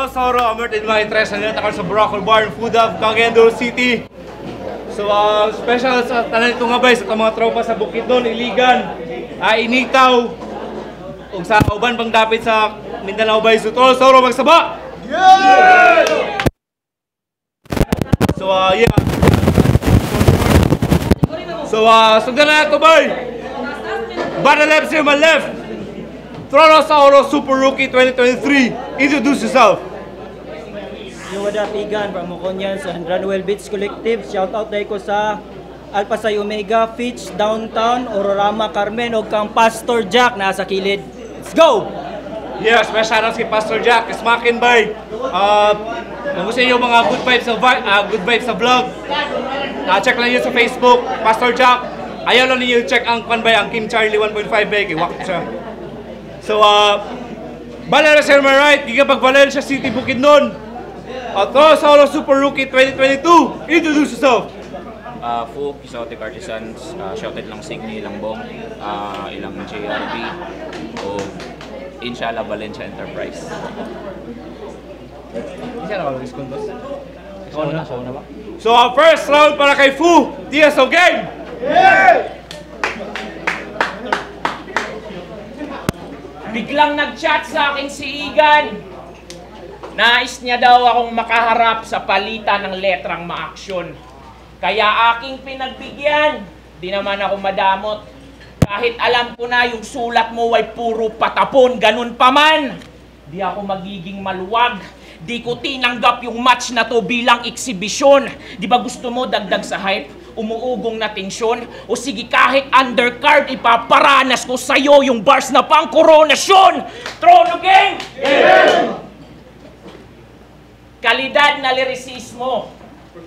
Sauro, Amert in mga interest na natakal sa Broccoli Bar and Food Hub, Cagayan City. So, special sa tanan itong abay sa mga tropa sa Bukidnon, Iligan, Initaw, ug sa uban pang dapit sa Mindanao Bay. So, Tol Sauro, magsaba! Yeah! So, yeah. So, sugdan na ito, boy! Bada left, sir, my left! Trono Sauro Super Rookie 2023. Introduce yourself. Yung wada Pigan from Mokonyan sa Runwell Beach Collective. Shout out dahil ko sa Alpha Psi Omega, Fitch, Downtown, Ororama, Carmen, o kang Pastor Jack na sa kilid. Let's go! Yeah, special si Pastor Jack. Smakin by. Kung gusto niyo mga good vibes sa vlog, check lang yun sa Facebook. Pastor Jack. Ayaw lang niyo check ang ang Kim Charlie 1.5 bay. Kiwak siya. So, Balera Sir my right, gigapag Valencia City, Bukidnon. Trono Sauro Super Rookie 2022. Introduce yourself. Fu, Kisotic Artisans, shouted lang Signy, ilang Bong, ilang JRB, o Inshallah Valencia Enterprise. So, first round para kay Fu, Diaz of game! Yeah! Biglang nag-chat sa akin si Igan. Nais niya daw akong makaharap sa palitan ng letrang ma-aksyon. Kaya aking pinagbigyan. Di naman ako madamot. Kahit alam ko na yung sulat mo ay puro patapon, ganun pa man. Di ako magiging maluwag. Di ko tinanggap yung match na to bilang eksibisyon. Di ba gusto mo dagdag sa hype? Umuugong na tensyon? O sige kahit undercard, ipaparanas ko sa'yo yung bars na pang koronasyon! Trono Gang! Yeah! Kalidad na lirisismo.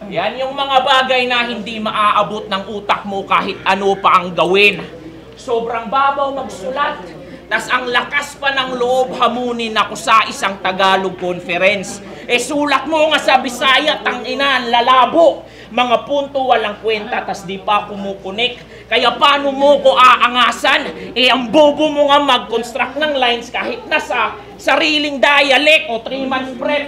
Yan yung mga bagay na hindi maaabot ng utak mo kahit ano pa ang gawin. Sobrang babaw magsulat. Tas ang lakas pa ng loob hamunin ako sa isang Tagalog conference. Sulat mo nga sa Bisaya, tangina, lalabo. Mga punto walang kwenta, tas di pa kumukunik. Kaya paano mo ko aangasan? Ang bobo mo nga mag-construct ng lines kahit nasa sariling dialect o 3-month prep.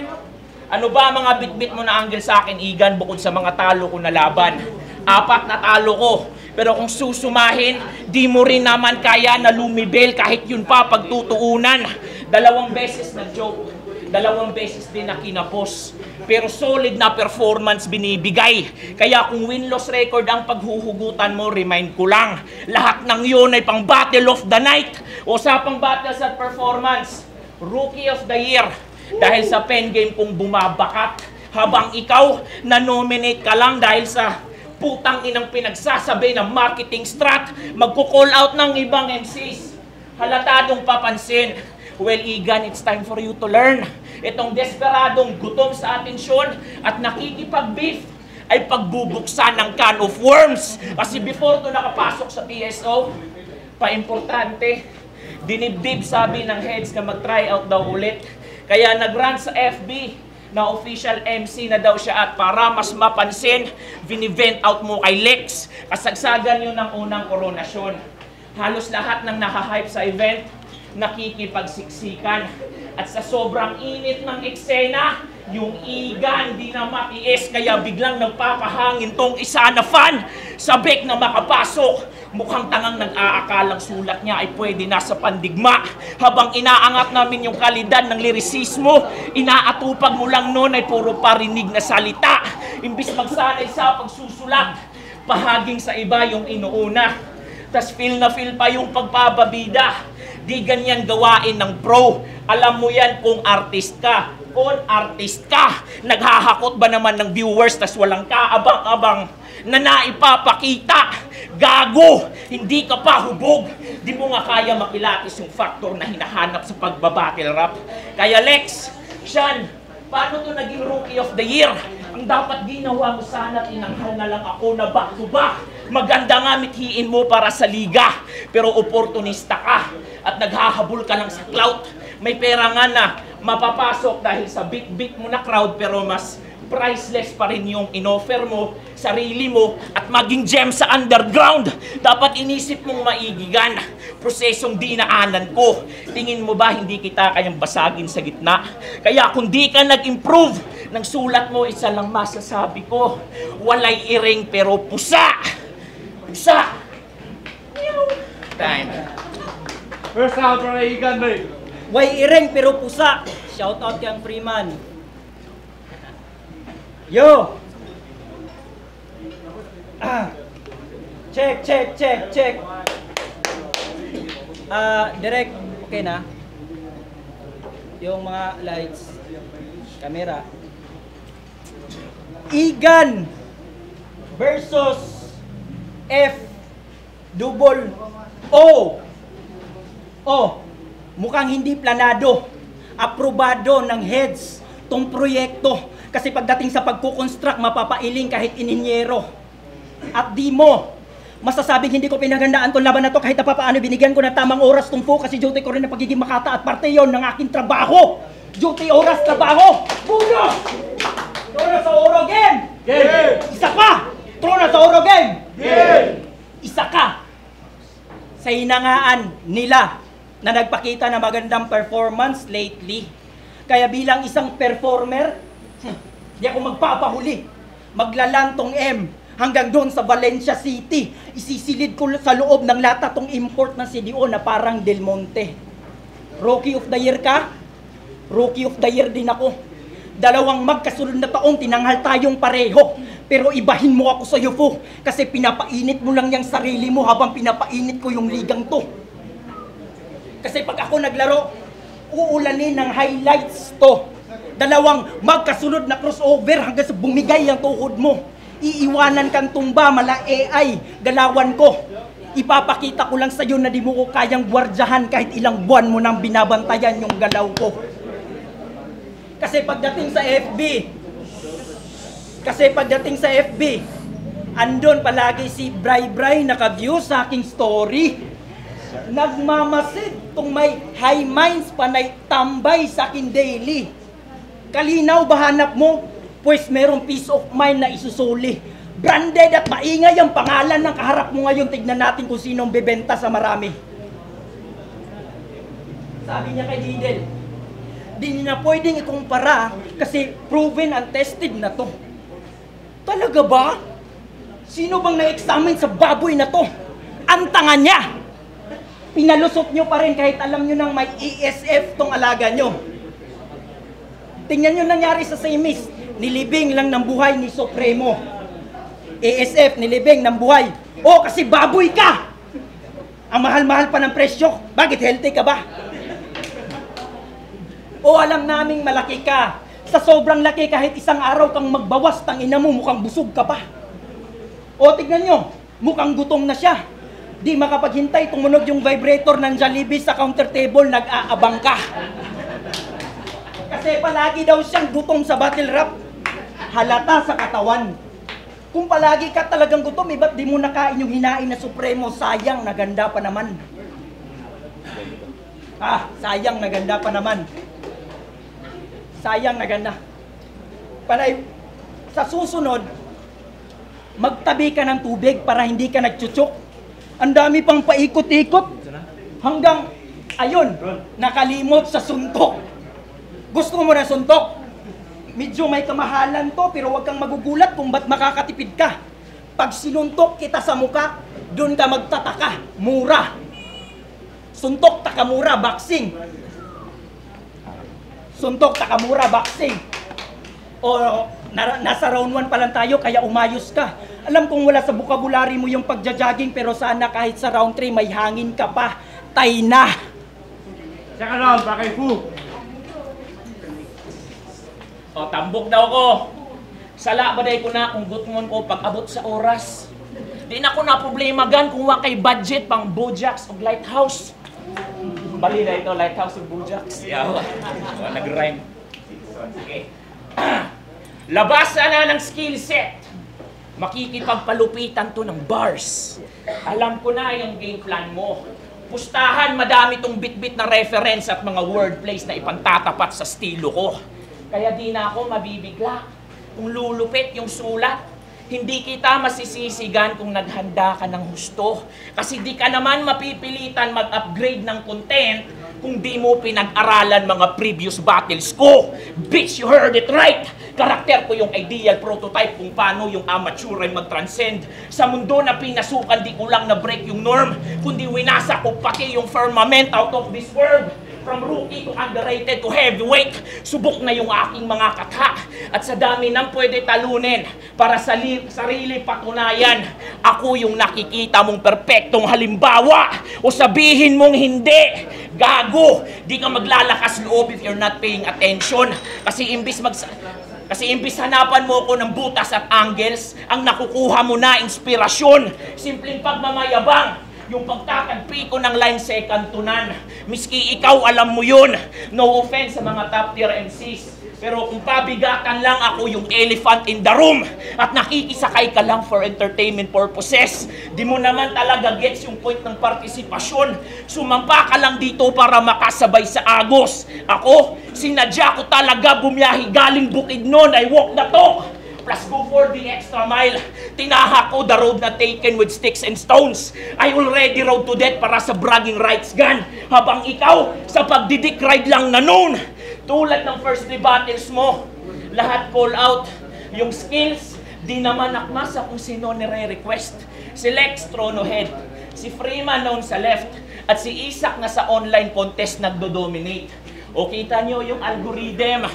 Ano ba mga bit-bit mo na angle sa akin, Igan, bukod sa mga talo ko na laban? 4 na talo ko. Pero kung susumahin, di mo rin naman kaya na lumibel kahit yun pa pagtutuunan. 2 beses na joke, 2 beses din na kinapos. Pero solid na performance binibigay. Kaya kung win-loss record ang paghuhugutan mo, remind ko lang, lahat ng yun ay pang Battle of the Night. Usapang battles at performance, Rookie of the Year. Dahil sa pen game kong bumabakat, habang ikaw, na-nominate ka lang dahil sa putang inang pinagsasabi ng marketing strat, magko-call out ng ibang MCs. Halatadong papansin. Well, Igan, it's time for you to learn. Itong desperadong gutom sa atensyon at nakikipag-beef ay pagbubuksan ng can of worms. Kasi before to nakapasok sa PSO, pa-importante, dinibdib sabi ng heads na mag-try out daw ulit. Kaya nag-run sa FB na official MC na daw siya at para mas mapansin, vinivent out mo kay Lex. Kasagsagan yun ng unang koronasyon. Halos lahat ng nakahype sa event, nakikipagsiksikan. At sa sobrang init ng eksena, yung Igan di na matiis kaya biglang nagpapahangin tong isa na fan. Sabik na makapasok. Mukhang tangang nag-aakalang sulat niya ay pwede na sa pandigma. Habang inaangat namin yung kalidad ng lirisismo, inaatupag mo lang noon ay puro parinig na salita. Imbis magsanay sa pagsusulat, pahaging sa iba yung inuuna. Tas feel na feel pa yung pagpapabida. Di ganyan gawain ng pro. Alam mo yan kung artist ka. Kung artist ka, naghahakot ba naman ng viewers tas walang kaabang-abang na naipapakita? Gago! Hindi ka pa hubog. Di mo nga kaya makilatis yung factor na hinahanap sa pagbabattle rap. Kaya Lex, Sean, paano to naging Rookie of the Year? Ang dapat ginawa mo sana, tinanghal na lang ako na back to back. Maganda nga mithiin mo para sa liga, pero oportunista ka at naghahabol ka lang sa clout. May pera nga na mapapasok dahil sa bit-bit mo na crowd, pero mas priceless pa rin yung inoffer mo, sarili mo, at maging gem sa underground. Dapat inisip mong maigigan, prosesong dinaanan ko. Tingin mo ba hindi kita kayang basagin sa gitna? Kaya kung di ka nag-improve ng sulat mo, isa lang masasabi ko, walay iring pero pusa! Pusa! Time. First round para Igan, bay. Way ireng pero pusa. Shout out kang Freeman. Yo! Check. Direct, okay na? Yung mga lights, camera. Igan versus F double O. Mukhang hindi planado, aprobado ng heads tong proyekto. Kasi pagdating sa pagkukonstruct, mapapailing kahit ininyero. At di mo masasabing hindi ko pinaghandaan tong laban na to kahit papaano binigyan ko ng tamang oras tong po kasi duty ko rin na pagiging makata at parte yon ng aking trabaho. Duty, oras, trabaho. Buno! Trono sa oro game! Game! Isa pa! Trono sa oro game! Game! Isa ka sa hinangaan nila na nagpakita na magandang performance lately. Kaya bilang isang performer, di ako magpapahuli. Maglalantong M hanggang doon sa Valencia City. Isisilid ko sa loob ng lata tong import na CDO na parang Del Monte. Rookie of the Year ka? Rookie of the Year din ako. Dalawang magkasunod na taong tinanghal tayong pareho. Pero ibahin mo ako sa UFO kasi pinapainit mo lang yung sarili mo habang pinapainit ko yung ligang to. Kasi pag ako naglaro, uulanin ng highlights to. Dalawang magkasunod na crossover hanggang sa bumigay ang tuhod mo. Iiwanan kang tumba, mala AI, galawan ko. Ipapakita ko lang sa'yo na di mo ko kayang gwardyahan kahit ilang buwan mo nang binabantayan yung galaw ko. Kasi pagdating sa FB, andon palagi si Bray naka-view sa aking story. Nagmamasid tong may high minds panay tambay sa akin daily. Kalinaw ba hanap mo? Pues merong peace of mind na isusuli. Branded at maingay ang pangalan ng kaharap mo ngayon. Tignan natin kung sinong bebenta sa marami. Sabi niya kay Lidl, di niya pwedeng ikumpara kasi proven and tested na to. Talaga ba? Sino bang na-examine sa baboy na to? Ang tanga niya! Pinalusot nyo pa rin kahit alam nyo nang may ESF tong alaga nyo. Tingnan nyo nangyari sa Semis. Nilibing lang ng buhay ni Supremo. ESF, nilibing ng buhay. Oh, kasi baboy ka! Ang mahal-mahal pa ng presyo. Bakit healthy ka ba? O alam naming malaki ka. Sa sobrang laki kahit isang araw kang magbawas, tangina mo mukhang busog ka pa. O tignan nyo, mukhang gutom na siya. Di makapaghintay, tumunog yung vibrator ng Jollibee sa counter table, nag-aabang ka. Kasi palagi daw siyang gutom sa battle rap. Halata sa katawan. Kung palagi ka talagang gutom, ba't di mo nakain yung hinain na Supremo? Sayang, naganda pa naman. Sayang, naganda pa naman. Sayang, naganda. Panay, sa susunod, magtabi ka ng tubig para hindi ka nagchuchok. Ang dami pang paikot-ikot. Hanggang, ayun, nakalimot sa suntok. Gusto mo na suntok? Medyo may kamahalan to, pero huwag kang magugulat kung ba't makakatipid ka. Pag sinuntok kita sa muka, doon ka magtataka. Mura. Suntok, takamura, boxing. Suntok, takamura, boxing. O, nasa round 1 pa lang tayo, kaya umayos ka. Alam kong wala sa vocabulary mo yung pagja-jogging, pero sana kahit sa round 3 may hangin ka pa. Tay na! Second round para kay Fu. O, tambok daw ko. Sala ba day ko na kung gutngon ko pag abot sa oras. Di na ko na problema gan kung wa kay budget pang Bojax o Lighthouse. Bali na ito, Lighthouse o Bojax. Yawa. Nag-rhyme. Okay. Labasan na ng skill set. Makikipagpalupitan to ng bars. Alam ko na yung game plan mo. Pustahan, madami tong bit-bit na reference at mga wordplays na ipantatapat sa estilo ko. Kaya di na ako mabibigla. kung lulupit yung sulat. Hindi kita masisisigan kung naghanda ka ng husto. Kasi di ka naman mapipilitan mag-upgrade ng content kung di mo pinag-aralan mga previous battles ko. Bitch, you heard it right! Karakter ko yung ideal prototype kung paano yung amateur ay mag-transcend. Sa mundo na pinasukan, di ko lang na-break yung norm, kundi winasa ko pati yung firmament out of this world. From rookie to underrated to heavyweight, subok na yung aking mga katha. At sa dami ng pwede talunin, para sa sarili patunayan, ako yung nakikita mong perpektong halimbawa. O sabihin mong hindi, gago, di ka maglalakas loob if you're not paying attention. Kasi imbis hanapan mo ko ng butas at angles, ang nakukuha mo na inspirasyon. Simpleng pagmamayabang, yung pagtatagpi ko ng line second to none. Miski ikaw alam mo yun. No offense sa mga top tier MCs. Pero kung pabigatan lang ako yung elephant in the room at nakikisakay ka lang for entertainment purposes, di mo naman talaga gets yung point ng partisipasyon. Sumampa ka lang dito para makasabay sa agos. Ako, sinadya ko talaga bumiyahi galing Bukidnon. I walk the talk. Plus go for the extra mile. Tinahak ko the road na taken with sticks and stones. I already rode to death para sa bragging rights gun. Habang ikaw, sa pagdidik ride lang na known. Tulad ng first 3 battles mo, lahat call out. Yung skills, di naman akma sa kung sino nire-request. Si Lex, Trono Head. Si Freeman noon sa left. At si Isaac na sa online contest nagdo-dominate. O kita nyo yung algorithm.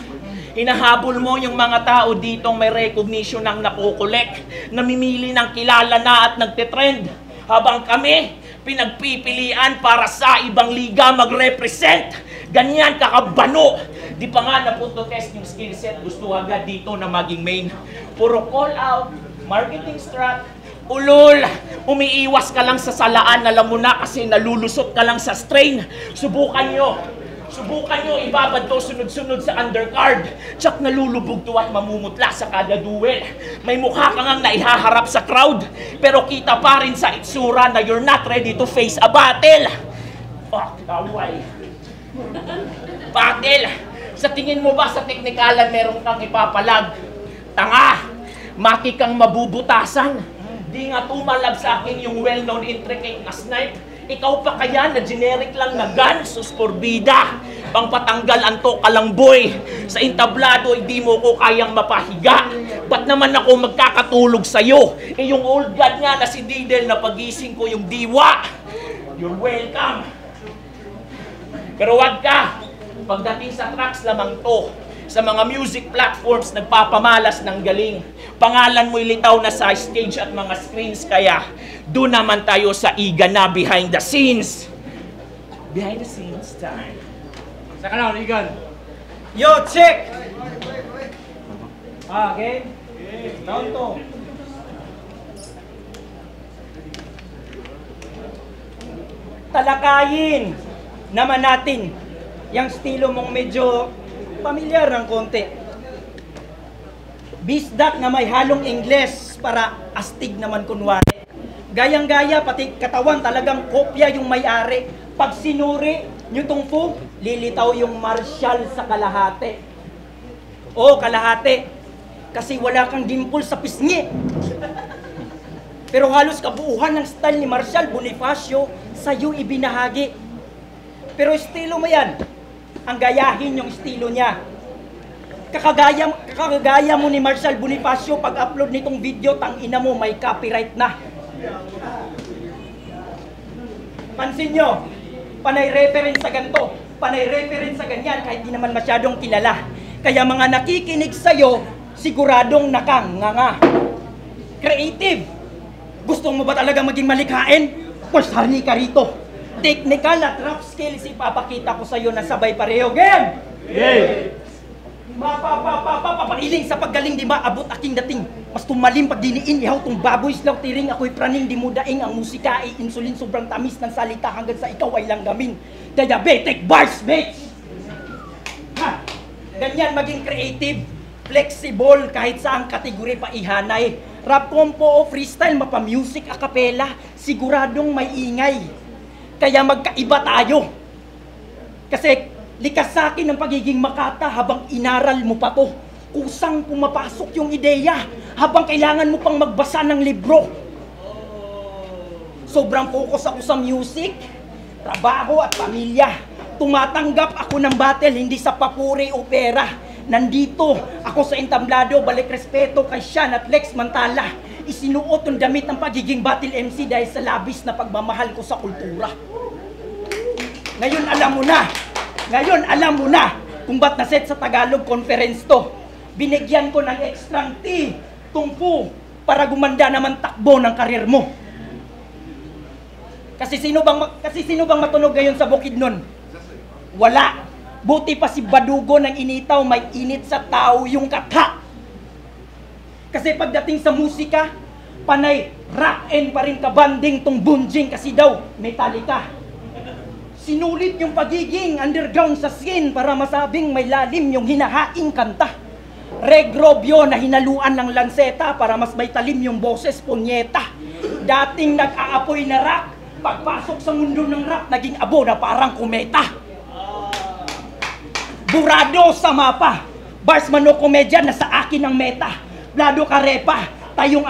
Hinahabol mo yung mga tao ditong may recognition ng nakukulek, namimili ng kilala na at nagtitrend. Habang kami, pinagpipilian para sa ibang liga mag-represent. Ganyan kakabano. Di pa nga napunto test yung skill set, gusto agad dito na maging main. Puro call out, marketing strat, ulol, umiiwas ka lang sa salaan, alam mo na kasi nalulusot ka lang sa strain. Subukan nyo ibabad to sunod-sunod sa undercard. Tsak nalulubog to at mamumutla sa kada duel. May mukha ka ngang naihaharap sa crowd, pero kita pa rin sa itsura na you're not ready to face a battle. Fuck, kaway. Battle, sa tingin mo ba sa teknikalan meron kang ipapalag? Tanga, maki kang mabubutasan. Di nga tumalab sa akin yung well-known intricate na snipe. Ikaw pa kaya na generic lang na gun, sus porbida. Pangpatanggal anto ka lang boy. Sa entablado, hindi mo ko kayang mapahiga. Ba't naman ako magkakatulog sa'yo? Eh yung old god nga na si Didel na pagising ko yung diwa. You're welcome. Pero wag ka. Pagdating sa tracks lamang to, sa mga music platforms nagpapamalas ng galing. Pangalan mo'y litaw na sa stage at mga screens, kaya doon naman tayo sa iga na behind the scenes. Behind the scenes time. Saka na, Igan. Yo, check! Game? Down to. Talakayin naman natin yung estilo mong medyo pamilyar ng konti. Bisdak na may halong Ingles para astig naman kunwari. Gayang-gaya, pati katawan talagang kopya yung may-ari. Pag sinuri nyo tong fu, lilitaw yung Marshall sa kalahati. O, kalahati. Kasi wala kang dimple sa pisngi. Pero halos kabuuhan ng style ni Marshall Bonifacio sa'yo ibinahagi. Pero estilo mo yan. Ang gayahin yung estilo niya. Kakagaya mo ni Marshall Bonifacio pag-upload nitong video, tangina mo, may copyright na. Pansin nyo, panay reference sa ganito, panay reference sa ganyan, kahit di naman masyadong kilala. Kaya mga nakikinig sa'yo, siguradong nakanganga. Creative. Gusto mo ba talaga maging malikhain? Pues harni ka rito. Technical at rap skills ipapakita ko sa'yo na sabay pareho. Game! Yay! Papailing sa paggaling di maabot aking dating. Mas tumalim pag diniin, ihaw tong baboy slaw tiring. Ako'y praning di mo daing, ang musika ay insulin. Sobrang tamis ng salita hanggang sa ikaw ay langgamin. Diabetic bars, bitch! Ha! Ganyan maging creative, flexible, kahit saang kategori pa ihanay. Rap compo o freestyle, mapa-music, a cappella, siguradong may ingay. Kaya magkaiba tayo. Kasi likas sa akin ang pagiging makata habang inaral mo pa to. kusang pumapasok yung ideya habang kailangan mo pang magbasa ng libro. Sobrang focus ako sa music, trabaho at pamilya. Tumatanggap ako ng battle, hindi sa papuri o pera. Nandito ako sa entablado, balik respeto kay Sean at Lex Mantala. Isinuot ang damit ng pagiging battle MC dahil sa labis na pagmamahal ko sa kultura. Ngayon alam mo na kung ba't naset sa Tagalog conference to. Binigyan ko ng extrang tea, tungpo, para gumanda naman takbo ng karir mo. Kasi sino bang matunog ngayon sa bukid nun? Wala. Buti pa si Badugo ng initaw, may init sa tao yung katha. Kasi pagdating sa musika, panay rock and pa rin kabanding tong bunjing kasi daw Metallica. Sinulit yung pagiging underground sa scene para masabing may lalim yung hinahaing kanta. Regrobyo na hinaluan ng lanseta para mas may talim yung boses punyeta. Dating nag-aapoy na rock, pagpasok sa mundo ng rap, naging abo na parang kumeta. Burado sa mapa, bars manokomedya na sa akin ang meta. Blado karepa, patay yung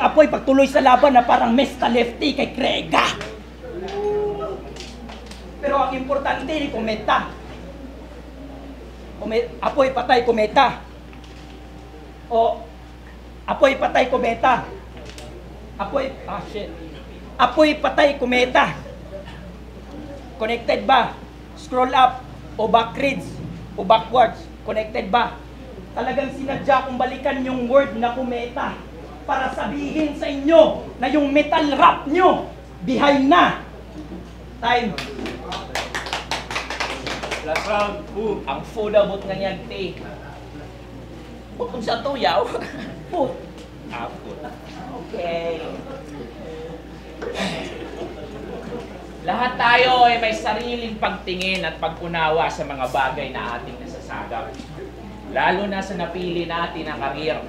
apoy pagtuloy sa laban na parang Mesta Lefty kay Krega. Pero ang importante ni kometa. Apoy patay kometa. O apoy patay kometa. Apoy patay kometa. Connected ba? Scroll up o backwards o backwards. Connected ba? Talagang sinadya kong balikan yung word na kometa para sabihin sa inyo na yung metal rap nyo behind na. Time. Last round. Ang food abot nga niyang tea. Kung sa tuyaw. Food. Food. Okay. Lahat tayo ay may sariling pagtingin at pag-unawa sa mga bagay na ating nasasagap. Lalo na sa napili natin na karir.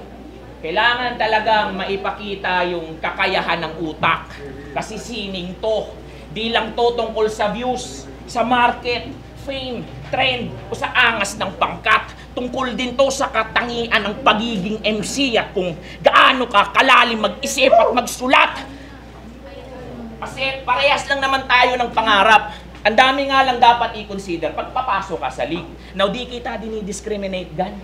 Kailangan talagang maipakita yung kakayahan ng utak. Kasi sining to. Di lang to tungkol sa views, sa market, fame, trend, o sa angas ng pangkat. Tungkol din to sa katangian ng pagiging MC at kung gaano ka kalalim mag-isip at magsulat. Kasi parehas lang naman tayo ng pangarap. Ang dami nga lang dapat i-consider pag papasok ka sa league. Now, di kita dinidiscriminate gan.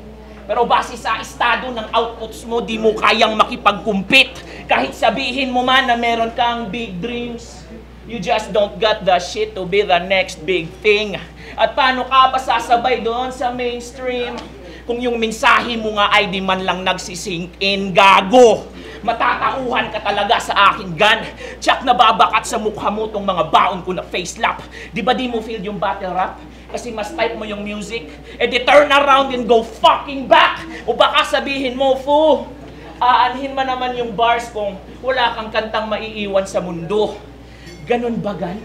Pero base sa estado ng outputs mo, di mo kayang makipag-compete. Kahit sabihin mo man na meron kang big dreams, you just don't got the shit to be the next big thing. At paano ka ba sasabay doon sa mainstream? Kung yung mensahe mo nga ay di man lang nagsisink in, gago. Matatauhan ka talaga sa aking gun. Tsak nababakat sa mukha mo tong mga baon ko na facelap. Di ba di mo feel yung battle rap? Kasi mas type mo yung music, di turn around and go fucking back. O baka sabihin mo, fu, aanhin man naman yung bars kung wala kang kantang maiiwan sa mundo. Ganon ba gan?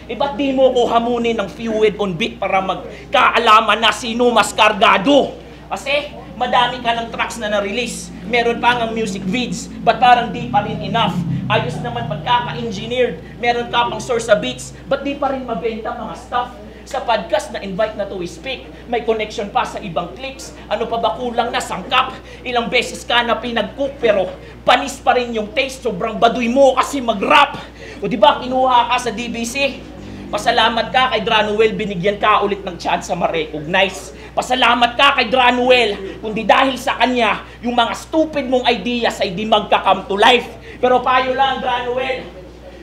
Ba't di mo ko hamunin ng fluid on beat para magkaalaman na sino mas kargado? Kasi madami ka ng tracks na na-release. Meron pa ng music vids, but parang di pa rin enough. Ayos naman pagkaka-engineered. Meron ka pang source sa beats, but di pa rin mabenta mga stuff. Sa podcast na invite na to speak, may connection pa sa ibang clips. Ano pa ba kulang na sangkap? Ilang beses ka na pinag-cook pero panis pa rin yung taste. Sobrang baduy mo kasi mag-rap. O di ba kinuha ka sa DBC? Pasalamat ka kay Dranuel, binigyan ka ulit ng chance sa ma-recognize. Pasalamat ka kay Dranuel, kundi dahil sa kanya, yung mga stupid mong ideas ay di magka-come to life. Pero payo lang, Dranuel,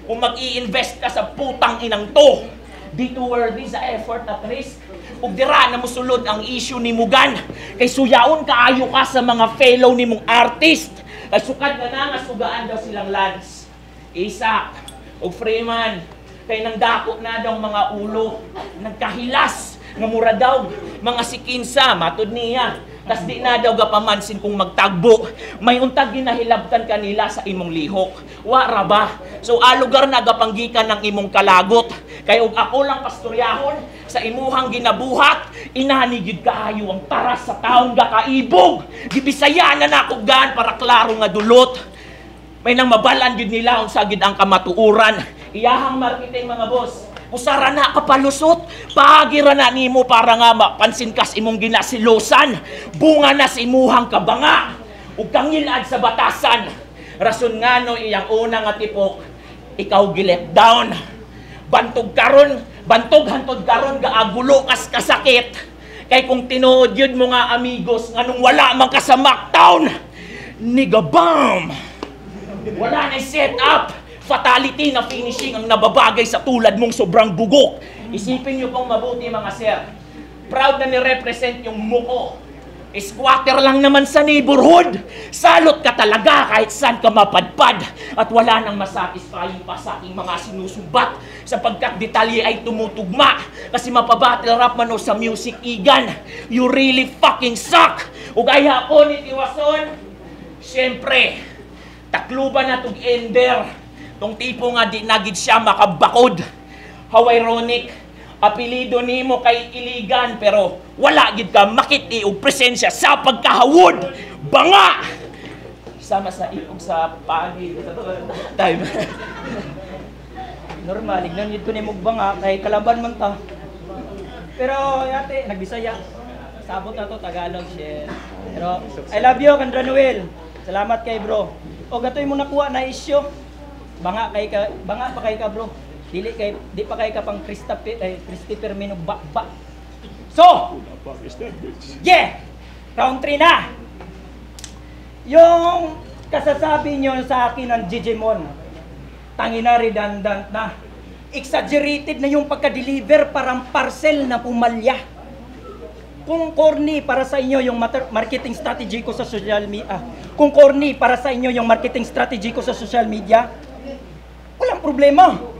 kung mag-i-invest ka sa putang inang to, dito worthy sa effort at risk. Ug dira na musulod ang issue ni Mugan. Kay suyaon kaayo ka sa mga fellow ni mong artist. Kay sukad na nga sugaan daw silang Lance, Isaac, ug Freeman. Kay nang dako na daw mga ulo. Nagkahilas nga mura daw mga sikinsa matud niya. Tas di na daw gapamansin kung magtagbo. May untag ginahilabtan kanila sa imong lihok. Wa ra ba? So alugar na gapanggikan ng imong kalagot. Kay og ako lang pastoryahon sa imuhang ginabuhat, inanigid kaayo ang taras sa taong gakaibog. Gibisaya na nako gan para klaro nga dulot. May nang mabalan gid nila unsa gid ang kamatuoran. Iyahang marketing mga boss. Kusara na kapalusot, pagira na nimo para nga mapansin kas imong ginasilosan, bunga na si imuhang kabanga, ug kangilad sa batasan. Rason nga no iyang una nga tipok, ikaw gilet down. Bantog hantod karon gaagulo kas kasakit. Kay kung tinuod yun mo nga amigos, nga nung wala man ka sa Mactown, nigga bomb! Wala na set up! Fatality na finishing ang nababagay sa tulad mong sobrang bugok. Isipin nyo pong mabuti mga sir. Proud na ni-represent yung muko. Squatter lang naman sa neighborhood. Salot ka talaga kahit saan ka mapadpad. At wala nang masatisfying pa sa aking mga sinusumbat sapagkat detalye ay tumutugma. Kasi mapabattle rap man o sa music igan. You really fucking suck! Ugaya ko ni Tiwason. Siyempre, takluban na tug ender. Tong tipo nga di nagid siya makabakod. How ironic, apelido nimo kay iligan pero wala gid ka makiti og presensya sa pagkahawod. Banga! Sama sa iog sa pagi time. Normal, ignan dito ni banga kay kalaban man ta. Pero yate nagbisaya. Sabot na to Tagalog shit. Pero I love you Kandra Noel. Salamat kay bro. O gatoy mo nakuha na issue. Banga pa kay ka bro. Di pa kay ka pang Christopher Mino ba. So, yeah! Round 3 na! Yung kasasabi nyo sa akin ng Digimon, tangina redundant na. Exaggerated na yung pagka-deliver parang parcel na pumalya. Kung corny para sa inyo yung marketing strategy ko sa social media, walang problema.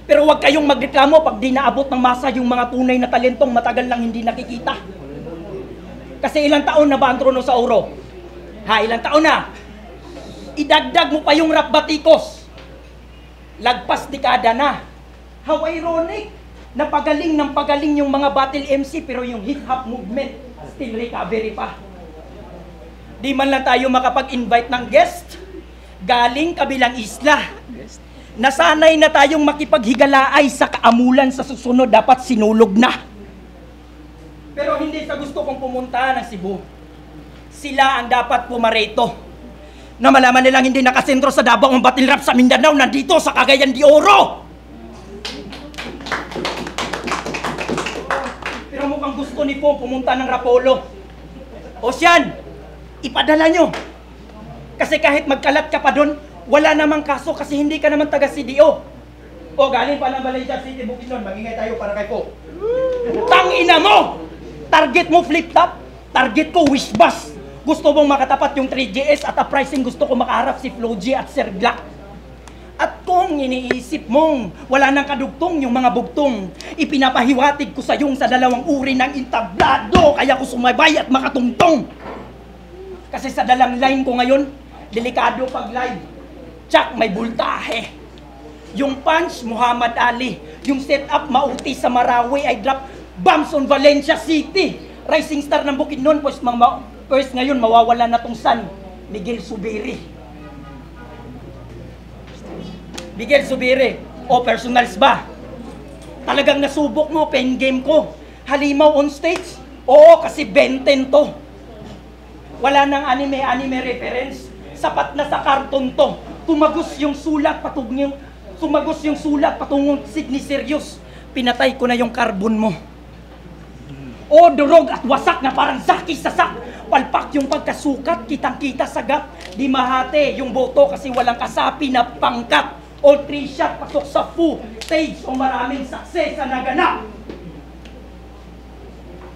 Pero huwag kayong magreklamo pag di naabot ng masa yung mga tunay na talentong matagal nang hindi nakikita. Kasi ilang taon na ba ang trono sa oro? Ilang taon na? Idagdag mo pa yung rap batikos. Lagpas dekada na. How ironic na pagaling ng pagaling yung mga battle MC pero yung hip-hop movement still recovery pa. Di man lang tayo makapag-invite ng guest galing kabilang isla. Nasanay na tayong makipaghigalaay sa kaamulan sa susunod dapat sinulog na. Pero hindi sa gusto kong pumunta ng Cebu. Sila ang dapat pumareto. Na malaman nilang hindi nakasentro sa Davao ang battle rap sa Mindanao, nandito sa Cagayan de Oro. Pero mukhang gusto ni Po pumunta ng Rapolo. Ocean, ipadala nyo. Kasi kahit magkalat ka pa doon, wala namang kaso kasi hindi ka naman taga CDO. O galing pa ng Malaysia City, Bukidnon, magingay tayo para kay Po. Tangina mo! Target mo flip top, target ko wish bus. Gusto mong makatapat yung 3GS at pricing gusto ko makaharap si Flo G at Sir Glock. At kung iniisip mong wala nang kadugtong yung mga bugtong, ipinapahiwatig ko sa yung sa dalawang uri ng entablado kaya ko sumabay at makatungtong. Kasi sa dalang line ko ngayon, delikado pag live. Tsak, may bultahe. Yung punch, Muhammad Ali. Yung setup, Mauti sa Marawi ay drop bombs on Valencia City. Rising star ng Bukidnon, first ngayon mawawala na tong San Miguel Subiri. Miguel Subiri, o personals ba? Talagang nasubok mo, pen game ko. Halimaw on stage? Oo, kasi Benten to. Wala nang anime reference. Sapat na sa karton to. Tumagos yung sulat patungong Sidney Serious. Pinatay ko na yung carbon mo. O durog at wasak na parang Zaki sasak. Palpak yung pagkasukat, kitang-kita sagap. Di mahate yung boto kasi walang kasapi na pangkat. All 3 shot pasok sa full stage o maraming success na naganap.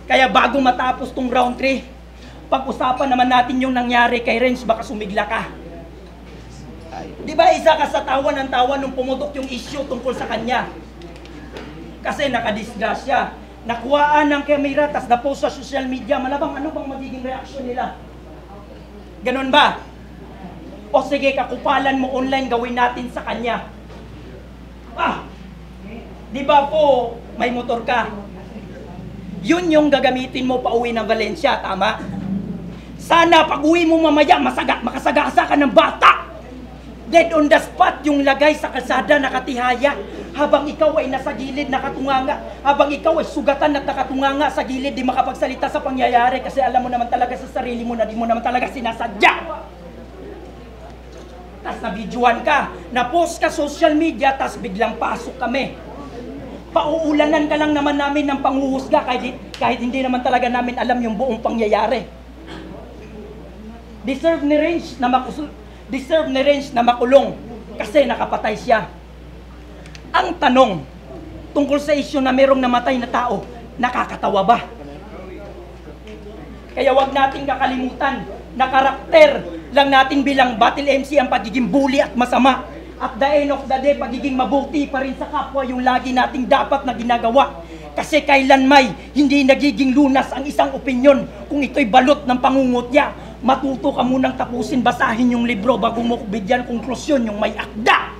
Kaya bago matapos tong round 3, pag-usapan naman natin yung nangyari kay Renz, baka sumigla ka. Di ba isa ka sa tawa ng tawa nung pumutok yung issue tungkol sa kanya? Kasi nakadisgrasya. Nakuhaan ng kamera, tas na-post sa social media, malabang ano bang magiging reaksyon nila? Ganon ba? O sige, kakupalan mo online, gawin natin sa kanya. Di ba po, may motor ka? Yun yung gagamitin mo pa uwi ng Valencia, tama? Sana pag uwi mo mamaya, makasagasa ka ng bata. Dead on the spot yung lagay sa kalsada nakatihaya. Habang ikaw ay nasa gilid nakatunganga, habang ikaw ay sugatan at nakatunganga sa gilid, di makapagsalita sa pangyayari kasi alam mo naman talaga sa sarili mo na di mo naman talaga sinasadya. Tas na-videoan ka, na-post ka social media, tas biglang pasok kami. Pauulanan ka lang naman namin ng panghuhusga kahit hindi naman talaga namin alam yung buong pangyayari. Deserve ni Range na makulong kasi nakapatay siya. Ang tanong, tungkol sa isyu na merong namatay na tao, nakakatawa ba? Kaya wag nating kakalimutan na karakter lang natin bilang battle MC ang pagiging bully at masama. At the end of the day, pagiging mabuti pa rin sa kapwa yung lagi nating dapat na ginagawa. Kasi kailanmay hindi nagiging lunas ang isang opinyon kung ito'y balot ng pangungutya. Matuto ka munang tapusin, basahin yung libro bago mo bigyan konklusyon yung may akda.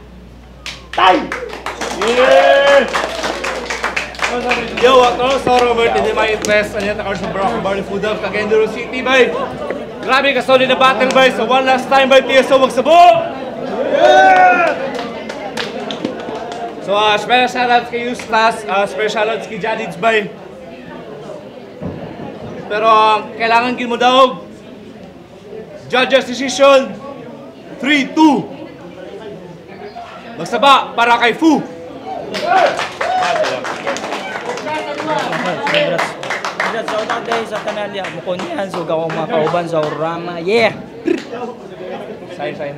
Time! Yeah! Yo, ako sa Robert, hindi may interest. Ano yan, ako sa Brock Barley Food Up, Cagayan City, bay. Grabe ka solid na battle, bay. So one last time, bay, PSO, magsabo! Yeah! So, special shoutouts kay Eustace, special shoutouts kay Jadids, bay. Pero, kailangan gin mo daw. Judge's decision, 3-2. Magsaba para kay Fu. Congrats sa utang day sa Tanalya. Mukon yan, suga ko mga kauban sa Urama. Yeah! Sign.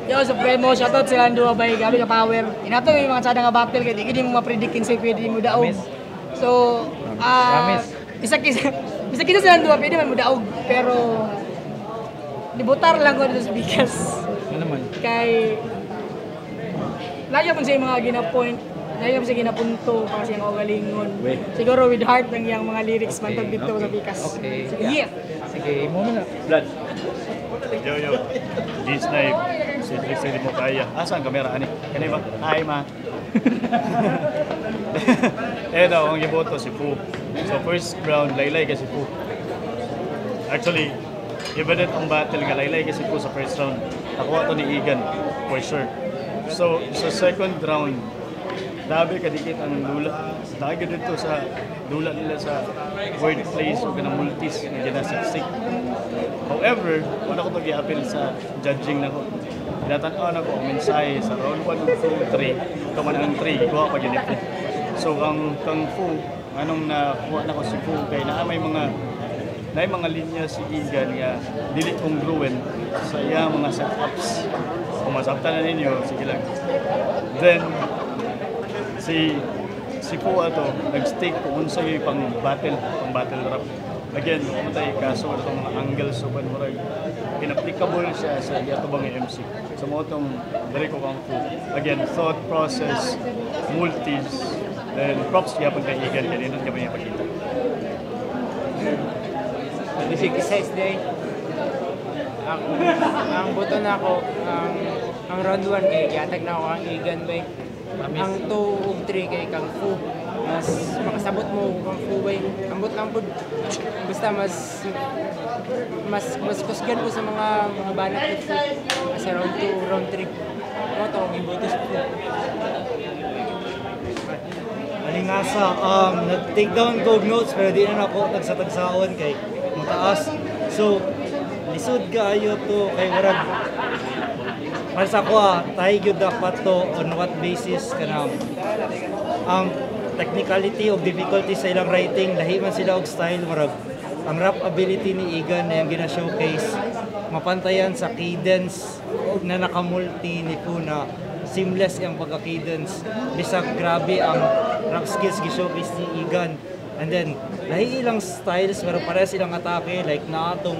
Yo, Supremo, shoutout sila ang duwa bay, gabi ka power. Inato yung mga tsada nga battle, kaya di mo ma-predict kinsa pwede mo daog. So, bisa sila ang duwa, pwede man mo daog. Pero, libutar lang ko dito sa bigas. Ano naman? Kay, layo man sa mga gina-point, layo man sa ginapunto para sa mga galingon. Siguro with heart ng yung mga lyrics man tag dito sa bigas. Okay. Sige, yeah! Sige, mo na. Blood. Yo, G-Snipe. Si Trix hindi mo kaya. Saan kamera, ani? Kani ba? Hi, ma. Eto, ang iboto si Fu. So, first round, laylay ka si Fu. Actually, evident ang battle nga laylay ka si Fu sa first round. Nakuha to ni Igan, for sure. So, sa second round, dabi kadikit ang dula. Tagad dito sa dula nila sa word plays o ganang multis na ginasiksik. However, wala ko ito i-appeal sa judging na ko. Tinatanaw na ko ang mensahe sa round 1, 2, 3. Ito man ang 3, kuha pa ganit. So, kang Fu, anong nakuha na ko si Fu, kaya may mga linya si Igan nga dili congruent sa iya mga setups. Kung masabtan na ninyo, sige lang. Then, si Fu ato nag-stake kung unsa yung pang battle rap. Again, matay kaso itong mga angles so ban murag inapplicable siya sa yato bang MC. So mo itong dari ko kang Fu. Again, thought process, multis, then props kaya pag kaigan kanina kaya may ipakita. Besides day, ang buto na ako, ang round 1 kay giatag na ako ang Igan bay. Ang 2 ug 3 kay kang Fu. Mas makasabot mo kang Fu bay. Ambot lang pud. Basta mas kusgan po sa mga banat ni Fu. Sa round 2, round 3. Ano to, ang iboto sa Fu. Alingasa, nag-take down ko notes pero di na ako nagsatagsaon kay mataas. So, lisod kaayo to kay murag para sa ko tayo gyud dapat to on what basis kanang ang technicality of difficulty sa ilang writing, lahi man sila og style murag ang rap ability ni Igan na yung gina-showcase mapantayan sa cadence na nakamulti ni Fu na seamless ang pagka-cadence bisag grabe ang rap skills gi-showcase ni Igan. And then, lahi ilang styles pero parehas ilang atake like na atong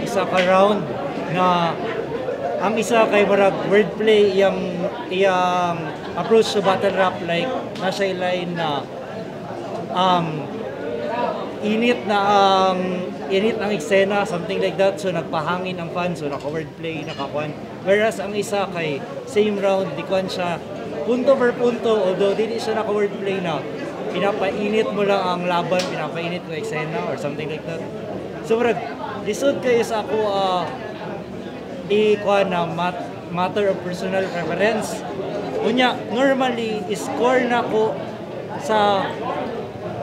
isa ka round na ang isa kay marag wordplay iyang approach sa battle rap like nasa line na init ang eksena, something like that, so nagpahangin ang fan, so naka-wordplay, naka-kwan. Whereas ang isa kay same round, di kwan siya punto per punto, although di siya naka-wordplay na pinapainit mo lang ang laban, pinapainit mo eksena or something like that. So marag, lisod kayo sa ako i-kwan na matter of personal preference. Unya, normally, score na ko sa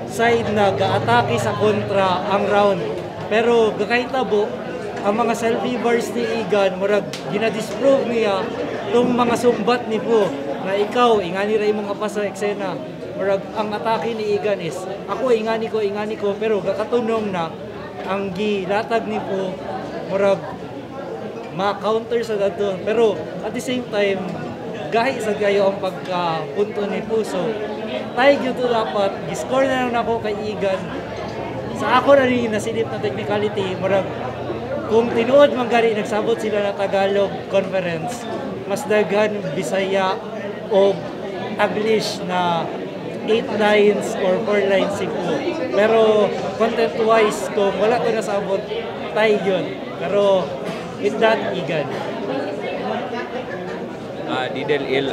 side na ga-atake sa kontra ang round. Pero gakaitabo, ang mga selfie bars ni Igan, murag ginadisprove niya itong mga sumbat ni Po na ikaw, ingani ra imong apas sa eksena. Murag ang atake ni Igan is, ako ingani ko, pero gakatunong na ang gilatag ni Po, murag ma-counter sa dato. Pero at the same time, gahi sa gayo ang pagkapunto ni Puso. Tayo yun dapat, giscore na lang ako kay Igan. Sa ako na rin nasilip na technicality, marag, kung tinuod man gani, nagsabot sila na Tagalog conference, mas daghan Bisaya o Taglish na 8 lines or 4 lines si Po. Pero content-wise, kung wala ko nasabot, tayo yun. Pero with that, Igan. Didel Il,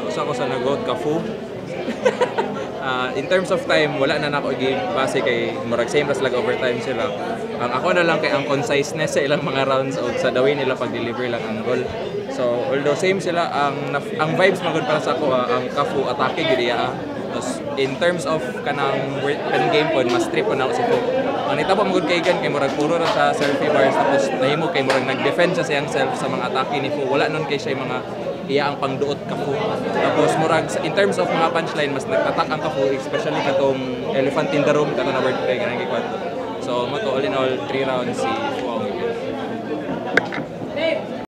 usa ko sa nagot ka Fu. In terms of time, wala na nako game base kay murag same plus lag overtime sila. Ang ako na lang kay ang conciseness sa ilang mga rounds o sa the way nila pag-deliver lang ang goal. So although same sila, ang vibes magud para sa ako ang Kafu atake gyud iya. Tapos in terms of kanang game pod mas trip na ako si Fu. Ang nitabo magud kay Igan kay murag puro ra sa selfie bars tapos nahimo kay murag nag-defend siya sa iyang self sa mga atake ni Fu. Wala nun kay siya mga iya ang pangduot Kafu. Tapos murag in terms of mga punchline mas nagtatak ang Kafu, especially katong elephant in the room kato na word play kanang gikwento. So mo to all in all 3 rounds si Fu